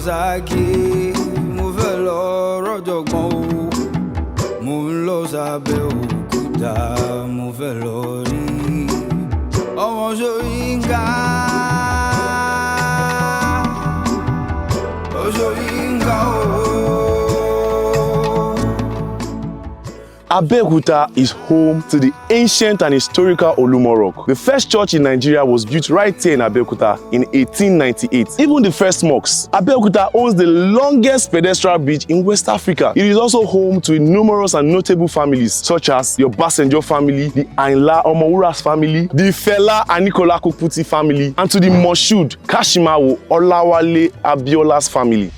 Zaki, mo fẹ́ lọ rọ́jọ̀gbọ́n o. Mo ń lọ s'Abeokuta, mo fẹ́ lọ rí ọmọ Ṣóyínká. Ṣóyínká o. Abeokuta is home to the ancient and historical Olumo Rock. The first church in Nigeria was built right here in Abeokuta in 1898. Even the first mosques. Abeokuta owns the longest pedestrian bridge in West Africa. It is also home to numerous and notable families such as the Obasanjo family, the Ayinla Omowura's family, the Fela Aníkúlá Kútì family, and to the Moshood Kashimawo Olawale Abiola's family.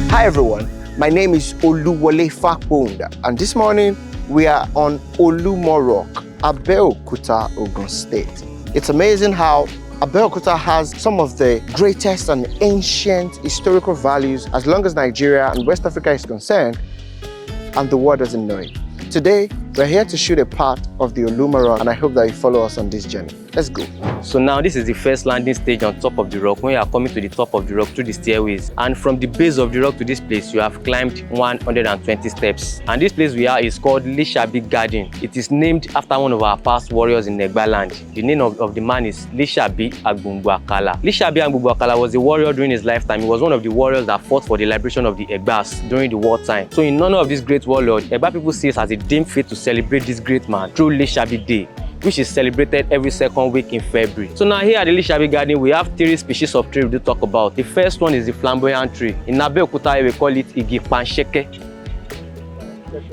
Hi everyone, my name is Oluwole Fakbonda, and this morning we are on Olumo Rock, Abeokuta, Ogun State. It's amazing how Abeokuta has some of the greatest and ancient historical values as long as Nigeria and West Africa is concerned, and the world doesn't know it. Today, we're here to shoot a part of the Olumo Rock, and I hope that you follow us on this journey. Let's go. So now this is the first landing stage on top of the rock. When you are coming to the top of the rock through the stairways, and from the base of the rock to this place, you have climbed 120 steps. And this place we are is called Lishabi Garden. It is named after one of our past warriors in Egba land. The name of the man is Lishabi Agbungbakala. Lishabi Agbungbakala was a warrior during his lifetime. He was one of the warriors that fought for the liberation of the Egbas during the wartime. So in honor of this great warlord, Egba people see it as a dim fate to celebrate this great man through Lishabi Day, which is celebrated every second week in February. So now here at the Lishabi Garden, we have 3 species of tree we do talk about. The first one is the flamboyant tree. In Abeokuta, we call it Igi Pansheke.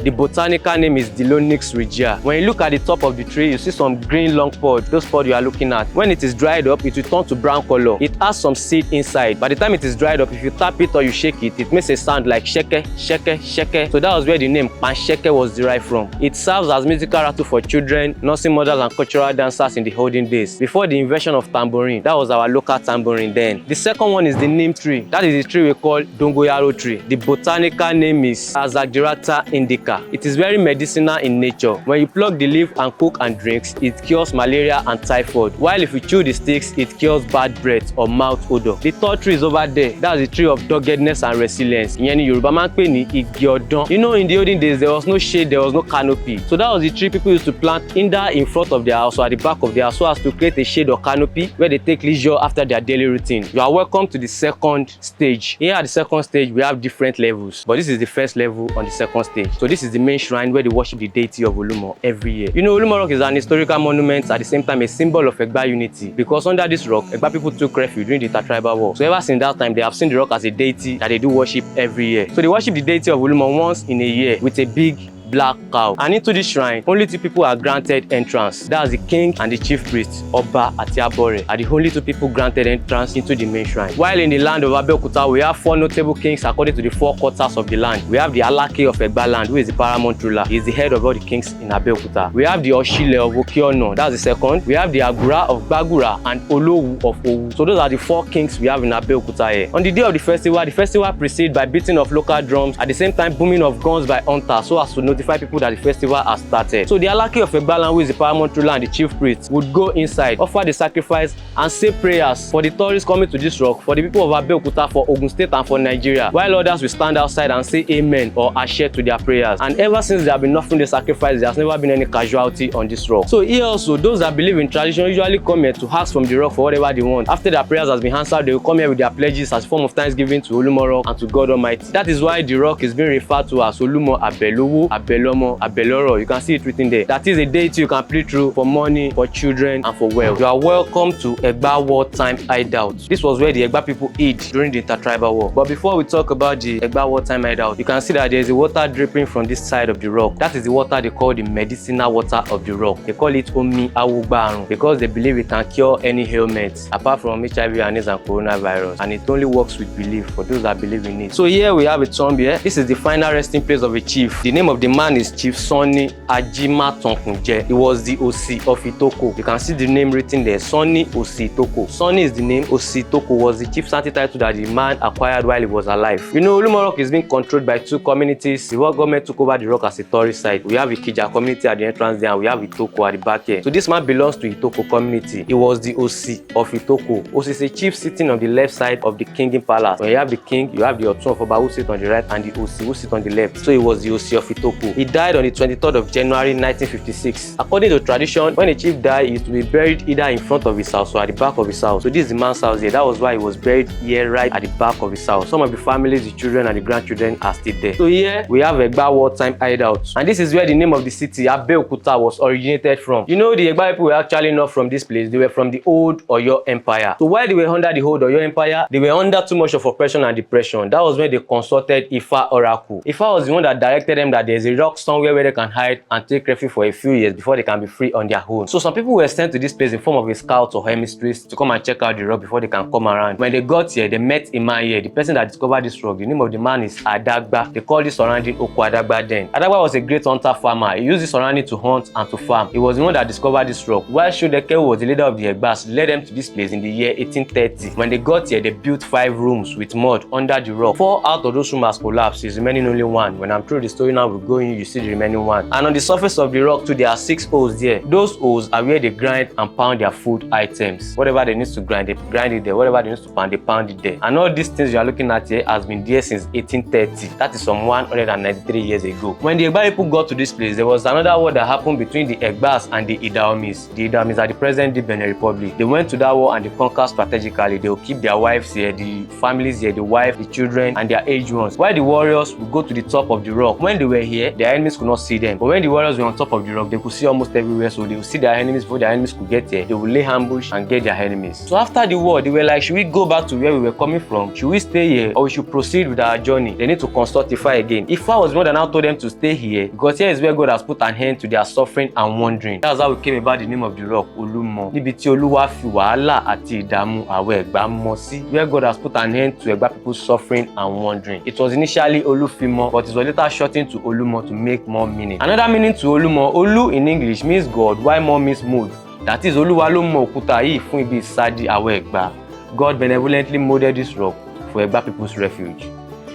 The botanical name is Dilonix regia. When you look at the top of the tree, you see some green long pod. Those pods you are looking at. When it is dried up, it will turn to brown color. It has some seed inside. By the time it is dried up, if you tap it or you shake it, it makes a sound like sheke, sheke, sheke. So that was where the name Pansheke was derived from. It serves as musical rattle for children, nursing mothers and cultural dancers in the olden days. Before the invention of tambourine, that was our local tambourine then. The second one is the neem tree. That is the tree we call Dongoyaro tree. The botanical name is Azadirachta indica. It is very medicinal in nature. When you pluck the leaf and cook and drinks, it cures malaria and typhoid. While if you chew the sticks, it cures bad breath or mouth odor. The third tree is over there. That's the tree of doggedness and resilience. Ìyẹn ni Yorùbá máa ń pè ní igi ọdán. You know, in the olden days, there was no shade, there was no canopy. So that was the tree people used to plant either in front of their house or at the back of their house so as to create a shade or canopy where they take leisure after their daily routine. You are welcome to the second stage. Here at the second stage, we have different levels, but this is the first level on the second stage. So this is the main shrine where they worship the deity of Olumo every year. You know, Olumo Rock is an historical monument, at the same time a symbol of Egba unity, because under this rock, Egba people took refuge during the Intertribal War. So ever since that time, they have seen the rock as a deity that they do worship every year. So they worship the deity of Olumo once in a year with a big black cow. And into this shrine, only 2 people are granted entrance. That's the king and the chief priest, Oba Atiabore, are the only 2 people granted entrance into the main shrine. While in the land of Abeokuta, we have 4 notable kings according to the 4 quarters of the land. We have the Alake of Egba land, who is the paramount ruler. He is the head of all the kings in Abeokuta. We have the Oshile of Okiono, that's the second. We have the Agura of Bagura and Olowu of Owu. So those are the 4 kings we have in Abeokuta here. On the day of the festival proceeds by beating of local drums, at the same time booming of guns by hunters so as to notify people that the festival has started. So the Alake of Egba land, who is the paramount ruler and the chief priest, would go inside, offer the sacrifice and say prayers for the tourists coming to this rock, for the people of Abeokuta, for Ogun State and for Nigeria, while others will stand outside and say amen or ashe to their prayers. And ever since they have been offering the sacrifice, there has never been any casualty on this rock. So here also, those that believe in tradition usually come here to ask from the rock for whatever they want. After their prayers has been answered, they will come here with their pledges as a form of thanksgiving to Olumo Rock and to God Almighty. That is why the rock is being referred to as Olumo Abelowo, Abelomo, Abeloro. You can see it written there. That is a deity you can pray through for money, for children, and for wealth. You are welcome to Egba wartime hideout. This was where the Egba people hid during the intertribal war. But before we talk about the Egba wartime hideout, you can see that there is a water dripping from this side of the rock. That is the water they call the medicinal water of the rock. They call it Omi Awugbarun because they believe it can cure any ailments apart from HIV and AIDS and coronavirus, and it only works with belief for those that believe in it. So here we have a tomb here. This is the final resting place of a chief. The name of the man is Chief Sonny Ajima Tonkunje. He was the OC of Itoko. You can see the name written there, Sonny Osi Itoko. Sonny is the name, Osi Itoko was the chieftaincy title that the man acquired while he was alive. You know, Olumorok is being controlled by two communities. The world government took over the rock as a tourist site. We have Ikija community at the entrance there, and we have Itoko at the back here. So this man belongs to Itoko community. He was the OC of Itoko. OC is a chief sitting on the left side of the kingdom palace. When you have the king, you have the Otun of Oba who sit on the right, and the OC who sit on the left. So he was the OC of Itoko. He died on the 23rd of January 1956. According to tradition, when a chief died, he used to be buried either in front of his house or at the back of his house. So this is the man's house here. That was why he was buried here right at the back of his house. Some of the families, the children and the grandchildren are still there. So here we have Egba wartime hideout. And this is where the name of the city, Abeokuta, was originated from. You know, the Egba people were actually not from this place. They were from the old Oyo Empire. So while they were under the old Oyo Empire, they were under too much of oppression and depression. That was when they consulted Ifa Oracle. Ifa was the one that directed them that there's a rock somewhere where they can hide and take refuge for a few years before they can be free on their own. So some people were sent to this place in form of a scout or hemistress to come and check out the rock before they can come around. When they got here, they met a man here. The person that discovered this rock, the name of the man is Adagba. They called this surrounding Oko Adagba then. Adagba was a great hunter farmer. He used this surrounding to hunt and to farm. He was the one that discovered this rock. While Shodeke was the leader of the Egbas, led them to this place in the year 1830. When they got here, they built 5 rooms with mud under the rock. 4 out of those rooms has collapsed. There's remaining only 1. When I'm through the story now, we go in, you see the remaining 1. And on the surface of the rock too, there are 6 holes there. Those holes are where they grind and pound their food items. Whatever they need to grind, they grind it there. Whatever they need to pound, they pound it there. And all these things you are looking at here has been there since 1830. That is some 193 years ago. When the Egba people got to this place, there was another war that happened between the Egbas and the Idahomis. The Idahomis are the present-day Benin Republic. They went to that war and they conquered strategically. They will keep their wives here, the families here, the wife, the children, and their aged ones. While the warriors would go to the top of the rock. When they were here, their enemies could not see them. But when the warriors were on top of the rock, they could see almost everywhere. So they would see their enemies before their enemies could get here. They would lay ambush and get their enemies. So after the war, they were like, should we go back to where we were coming from? Should we stay here or we should proceed with our journey? They need to consult Ifa again. Ifa was the one that now told them to stay here because here is where God has put an end to their suffering and wandering. That's how we came about the name of the rock, Olumo. Níbi tí Olúwa fi wàhálà àti ìdààmú àwọn Ẹ̀gbá mọ́ sí, where God has put an end to Ẹ̀gbá people's suffering and wandering. It was initially Olufimo, but it was later shortened to Olumo to make more meaning. Another meaning to Olumo, Olu in English means God, while Mo means mold. That is, Olúwa ló mọ òkúta yìí fún ibi ìsádi àwọn Ẹ̀gbá. God benevolently molded this rock for Ẹ̀gbá people's refuge.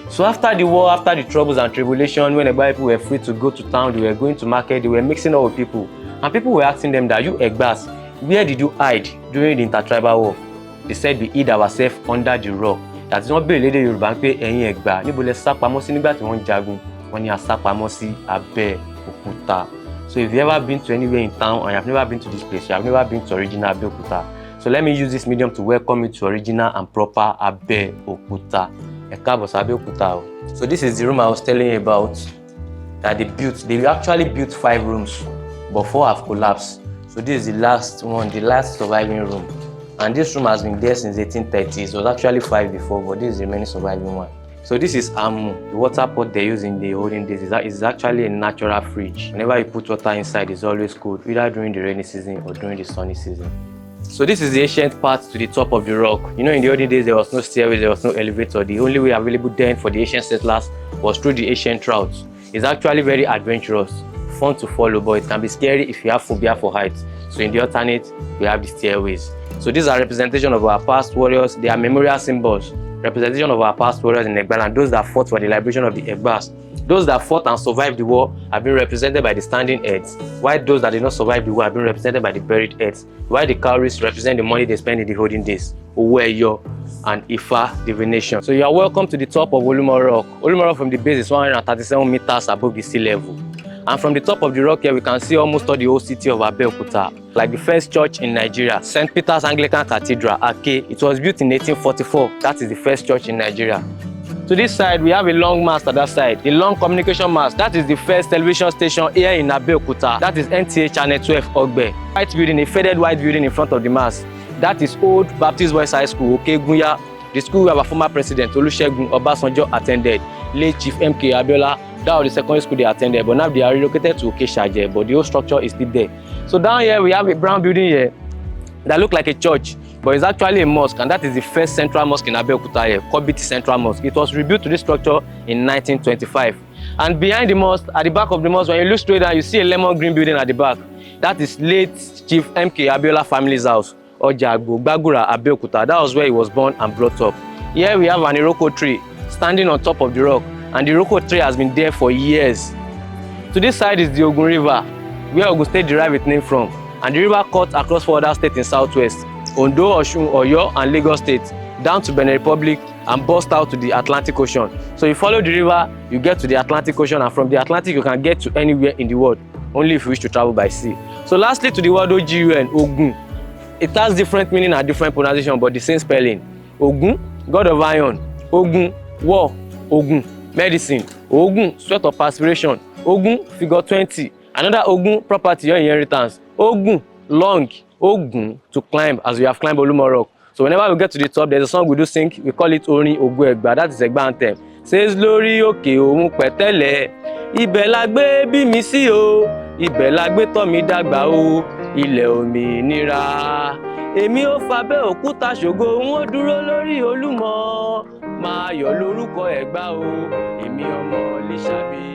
So after the war, after the troubles and tribulation, when Ẹ̀gbá people were free to go to town, they were going to market, they were mixing up with people. And people were asking them that, you Ẹ̀gbás, where did you hide during the intertribal war? They said we hid ourselves under the rock. That is not bẹ́ẹ̀ lédè Yorùbá ń pé ẹ̀yin Ẹ̀gbá níbo lẹ sá pamọ́ sí nígbà tí wọ́n ń jagun. Wọ́n ní a sá pamọ́ sí Abeokuta. So if you ever been to anywhere in town and you have never been to this place, you have never been to original Abeokuta. So let me use this medium to welcome you to original and proper Abeokuta. So this is the room I was telling you about that they built. They actually built 5 rooms, but 4 have collapsed. So this is the last one, the last surviving room. And this room has been there since 1830s. It was actually 5 before, but this is the remaining surviving one. So this is Amu, the water pot they use in the olden days. It's actually a natural fridge. Whenever you put water inside, it's always cold, either during the rainy season or during the sunny season. So this is the ancient path to the top of the rock. You know, in the olden days, there was no stairway, there was no elevator. The only way available then for the ancient settlers was through the ancient routes. It's actually very adventurous, fun to follow, but it can be scary if you have phobia for heights. So in the alternate, we have the stairways. So these are representation of our past warriors. They are memorial symbols, representation of our past warriors in Egba, and those that fought for the liberation of the Egbas. Those that fought and survived the war have been represented by the standing heads, while those that did not survive the war have been represented by the buried heads, while the cowries represent the money they spend in the olden days, Oweyo and Ifa divination. So you are welcome to the top of Olumorok. Olumorok from the base is 137 meters above the sea level. And from the top of the rock here, we can see almost all the whole city of Abeokuta, like the first church in Nigeria, St. Peter's Anglican Cathedral, Ake. It was built in 1844. That is the first church in Nigeria. To this side, we have a long mast at that side. The long communication mast, that is the first television station here in Abeokuta. That is NTA Channel 12 Ogbe. White building, a faded white building in front of the mast. That is Old Baptist Boys High School, Okegunya, the school where our former president Olusegun Obasanjo attended. Late Chief MK Abiola, that was the secondary school they attended, but now they are relocated to Okeshaje, but the whole structure is still there. So down here, we have a brown building here that looks like a church, but it's actually a mosque, and that is the first central mosque in Abeokuta here, Kobiti Central Mosque. It was rebuilt to this structure in 1925. And behind the mosque, at the back of the mosque, when you look straight down, you see a lemon green building at the back. That is late Chief MK Abiola family's house, Ojagbo, Gbagura, Abeokuta. That was where he was born and brought up. Here we have an Iroko tree standing on top of the rock, and the Iroko tree has been there for years. To this side is the Ogun River, where Ogun State derived its name from, and the river cuts across 4 other states in southwest, Ondo, Osun, Oyo, and Lagos states, down to Benin Republic and burst out to the Atlantic Ocean. So you follow the river, you get to the Atlantic Ocean, and from the Atlantic you can get to anywhere in the world, only if you wish to travel by sea. So lastly, to the word Ogun, Ogun. It has different meaning and different pronunciation, but the same spelling. Ogun, God of iron. Ogun, war. Ogun, medicine. Ogun, sweat of perspiration. Ogun, figure 20. Another Ogun, property or inheritance. Ogun, long. Ogun, to climb, as we have climbed Olumorok. So whenever we get to the top, there's a song we do sing. We call it Orin Ogun Egba. That is Egba anthem. Says lórí òkè òun pẹ̀tẹ́lẹ̀, ibẹ̀ la gbé bí mi sí o, ibẹ̀ la gbé tọ́ mi dàgbà o, ilẹ̀ òmìnira. Èmi ò f'Abẹ́òkúta ṣògo, wọ́n dúró lórí Olúmọ, máa yọ̀ lórúkọ Ẹ̀gbá o, èmi ọmọ Lísàbí.